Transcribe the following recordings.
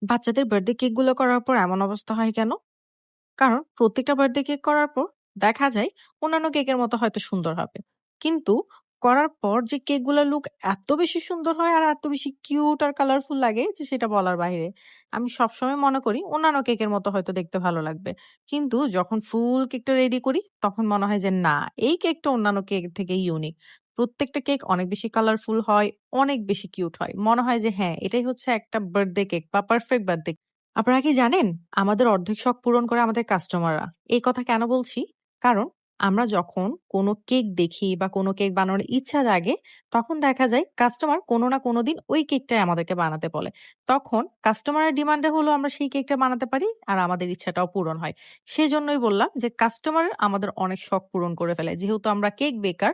বাচ্চাদের বার্থডে কেকগুলো করার পর এমন অবস্থা হয় কেন? কারণ প্রত্যেকটা বার্থডে কেক করার পর দেখা যায় অন্যান্য কেকের মতো হয়তো সুন্দর হবে। কিন্তু করার পর যে কেকগুলোর লুক এত বেশি সুন্দর হয় আর এত বেশি কিউট আর কালারফুল লাগে যে সেটা বলার বাইরে। আমি সবসময় মনে করি অন্যান্য কেকের মতো হয়তো দেখতে ভালো লাগবে। কিন্তু যখন ফুল কেকটা রেডি করি তখন মনে হয় যে না, এই কেকটা অন্যান্য কেক থেকে ইউনিক। প্রত্যেকটা কেক অনেক বেশি কালারফুল হয়, অনেক বেশি কিউট হয়। মনে হয় যে হ্যাঁ, এটাই হচ্ছে একটা বার্থডে কেক বা পারফেক্ট বার্থডে। আপনারা কি জানেন? আমাদের অর্ধেক শখ পূরণ করে আমাদের কাস্টমাররা। এই কথা কেন বলছি? কারণ আমরা যখন কোনো কেক দেখি বা কোনো কেক বানানোর ইচ্ছা জাগে, তখন দেখা যায় কাস্টমার কোনো না কোনো দিন ওই কেকটাই আমাদেরকে বানাতে বলে। তখন কাস্টমারের ডিমান্ডে হলেও আমরা সেই কেকটা বানাতে পারি আর আমাদের ইচ্ছাটাও পূরণ হয়। সেজন্যই বললাম যে কাস্টমার আমাদের অনেক শখ পূরণ করে ফেলে। যেহেতু আমরা কেক বেকার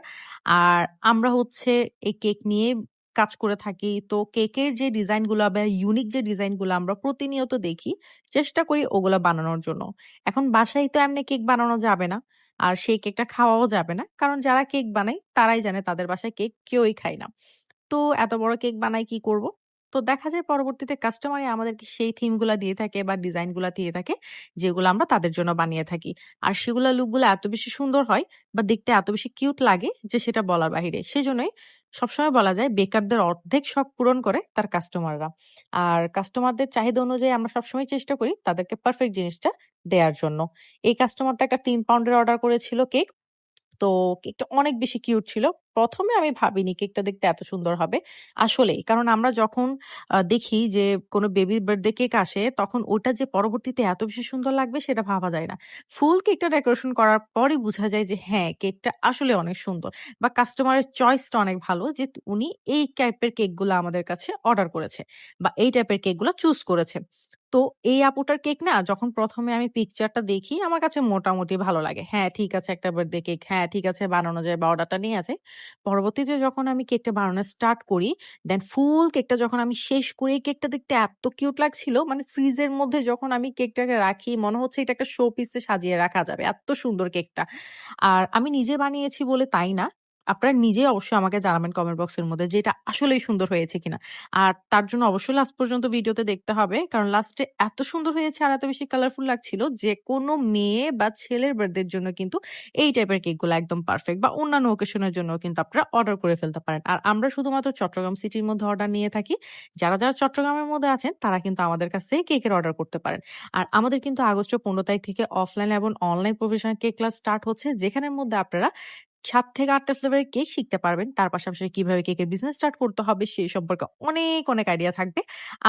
আর আমরা হচ্ছে এই কেক নিয়ে কাজ করে থাকি। তো কেকের যে ডিজাইন গুলা বা ইউনিক যে ডিজাইন গুলা আমরা প্রতিনিয়ত দেখি, চেষ্টা করি ওগুলা বানানোর জন্য। এখন বাসায় তো এমনি কেক বানানো যাবে না। আর সেই কেকটা খাওয়াও যাবে না। কারণ যারা কেক বানায় তারাই জানে তাদের বাসায় কেক কেউই খায় না। তো এত বড় কেক বানাই কি করব? তো দেখা যায় পরবর্তীতে কাস্টমারই আমাদেরকে সেই থিম গুলা দিয়ে থাকে বা ডিজাইন গুলা দিয়ে থাকে, যেগুলো আমরা তাদের জন্য বানিয়ে থাকি। আর সেগুলা লুক গুলা এত বেশি সুন্দর হয় বা দেখতে এত বেশি কিউট লাগে যে সেটা বলার বাহিরে। সেজন্যই সবসময় বলা যায় বেকারদের অর্ধেক শখ পূরণ করে তার কাস্টমাররা। আর কাস্টমারদের চাহিদা অনুযায়ী আমরা সবসময় চেষ্টা করি তাদেরকে পারফেক্ট জিনিসটা দেয়ার জন্য। এই কাস্টমারটা একটা ৩ পাউন্ডের অর্ডার করেছিল কেক। তো কেকটা অনেক বেশি কিউট ছিল। ১ম এ আমি ভাবিনি কেকটা দেখতে এত সুন্দর হবে। আসলেই। কারণ আমরা যখন দেখি যে কোনো বেবির বার্থডে কেক আসে তখন ওটা যে পরবর্তীতে এত বেশি সুন্দর লাগবে সেটা ভাবা যায় না। ফুল কেকটা ডেকোরেশন করার পরই বুঝা যায় যে হ্যাঁ, কেকটা আসলে অনেক সুন্দর। বা কাস্টমারের চয়েসটা অনেক ভালো যে উনি এই টাইপের কেকগুলা আমাদের কাছে অর্ডার করেছে। বা এই টাইপের কেকগুলা চুজ করেছে। তো এই আপুটার কেক না যখন ১ম এ আমি পিকচারটা দেখি আমার কাছে মোটামুটি ভালো লাগে। হ্যাঁ, ঠিক আছে একটা বার্থডে কেক। হ্যাঁ, ঠিক আছে বানানো যায় বা অর্ডারটা নেয়া যায়। পরবর্তীতে যখন আমি কেকটা বানানো স্টার্ট করি, দেন ফুল কেকটা যখন আমি শেষ করি, কেকটা দেখতে এত কিউট লাগছিল। মানে ফ্রিজের মধ্যে যখন আমি কেকটাকে রাখি মনে হচ্ছে এটা একটা শো পিসে সাজিয়ে রাখা যাবে। এত সুন্দর কেকটা। আর আমি নিজে বানিয়েছি বলে তাই না। আপনারা নিজেই অবশ্যই আমাকে জানাবেন কমেন্ট বক্সের মধ্যে যে এটা আসলেই সুন্দর হয়েছে কিনা। আর তার জন্য অবশ্যই লাস্ট পর্যন্ত ভিডিওতে দেখতে হবে। কারণ লাস্টে এত সুন্দর হয়েছে আর এত বেশি কালারফুল লাগছিল যে কোনো মেয়ে বা ছেলের বার্থডের জন্য কিন্তু এই টাইপের কেকগুলো একদম পারফেক্ট বা অন্যান্য ওকেশন এর জন্যও কিন্তু আপনারা অর্ডার করে ফেলতে পারেন। আর আমরা শুধুমাত্র চট্টগ্রাম সিটির মধ্যে অর্ডার নিয়ে থাকি। যারা চট্টগ্রামের মধ্যে আছেন তারা কিন্তু আমাদের কাছ থেকে কেকের অর্ডার করতে পারেন। আর আমাদের কিন্তু আগস্টের ১৫ তারিখ থেকে অফলাইন এবং online professional cake class start হচ্ছে যেখানের মধ্যে আপনারা ৭ থেকে ৮ টা ফ্লেভারের কেক শিখতে পারবেন। তার পাশাপাশি কিভাবে কেকের বিজনেস স্টার্ট করতে হবে সেই সম্পর্কে অনেক আইডিয়া থাকবে।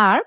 আর